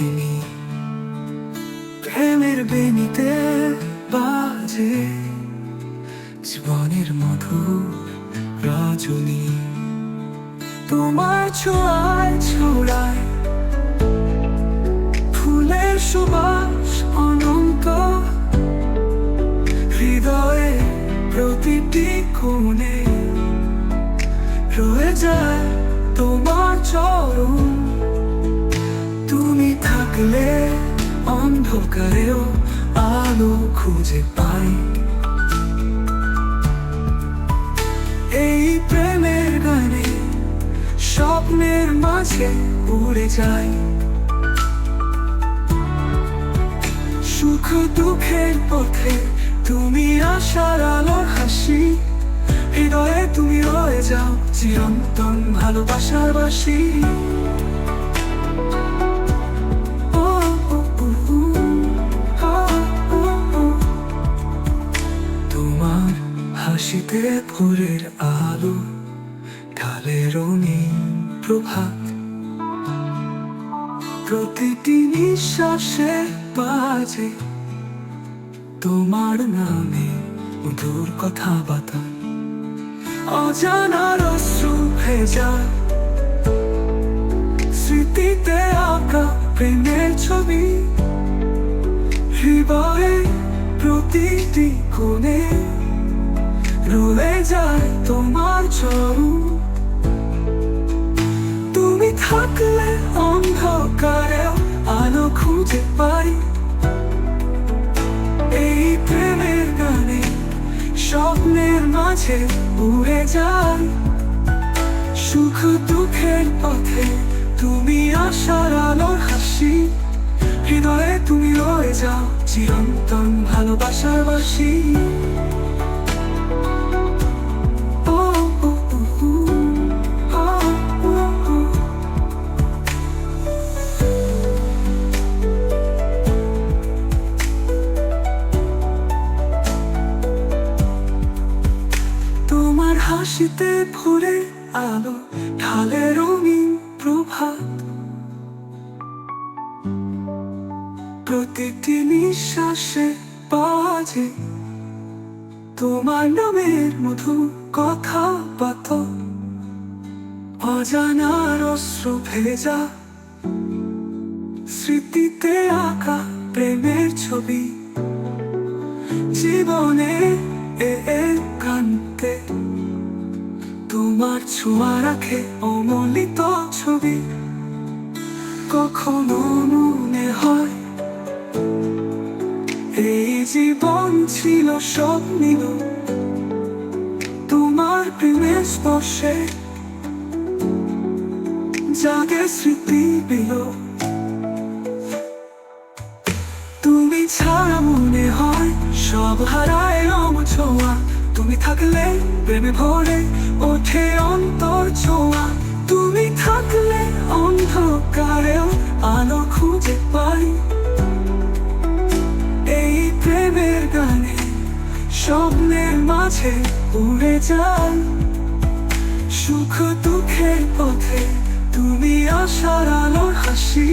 রাখিনি। প্রেমের বেনিতে বাজে জীবনের মধুর রজনী। তোমার ছোঁয়ায় ছড়ায় ফুলের সুবাস অনন্ত, হৃদয়ে প্রতিটি কোণে রয়ে যায় তোমার চরণ। তুমি থাকলে অন্ধকারেও আলো খুঁজে পাই। এই প্রেমের গানে স্বপ্নের মাঝে উড়ে যাই। সুখ দুঃখের পথে তুমি আশার আলোর হাসি। হৃদয়ে তুমি রয়ে যাও চিরন্তন ভালোবাসার বাসি। তোমার হাসিতে ভোরের আলো ঢালে রঙিন প্রভাত। প্রতিটি নিঃশ্বাসে বাজে তোমার নামে মধুর কথাবার্তা। অজানার অশ্রু ভেজা স্মৃতিতে আঁকা প্রেমের ছবি। হৃদয়ে প্রতিটি কোণে রয়ে যায় তোমার চরণ। তুমি থাকলে অন্ধকারেও আলো খুঁজে পাই। এই প্রেমের গানে স্বপ্নের মাঝে উড়ে যায়। সুখ দুঃখের পথে তুমি আশার আলোর হাসি। হৃদয়ে তুমি রয়ে যাও চিরন্তন ভালোবাসার বাসি। তোমার হাসিতে ভোরের আলো ঢালে রঙিন প্রভাত। প্রতিটি নিঃশ্বাসে বাজে তোমার নামের মধুর কথাবার্তা। অজানার অশ্রু ভেজা স্মৃতিতে আঁকা প্রেমের ছবি। জীবনে কান্তে তোমার ছোঁয়া রাখে অমলিত ছবি। কখনো মনে হয় এই জীবন ছিল স্বপ্নিল। তোমার প্রেমের স্পর্শে জাগে স্মৃতি বিলো। তুমি ছাড়া মনে হয় সব হারায় রং ছোঁয়া। তুমি থাকলে প্রেমে ভরে ওঠে অন্তর ছোঁয়া। তুমি থাকলে অন্ধকারেও আলো খুঁজে পাই। এই প্রেমের গানে স্বপ্নের মাঝে উড়ে যান। সুখ দুঃখের পথে তুমি আশার আলোর হাসি।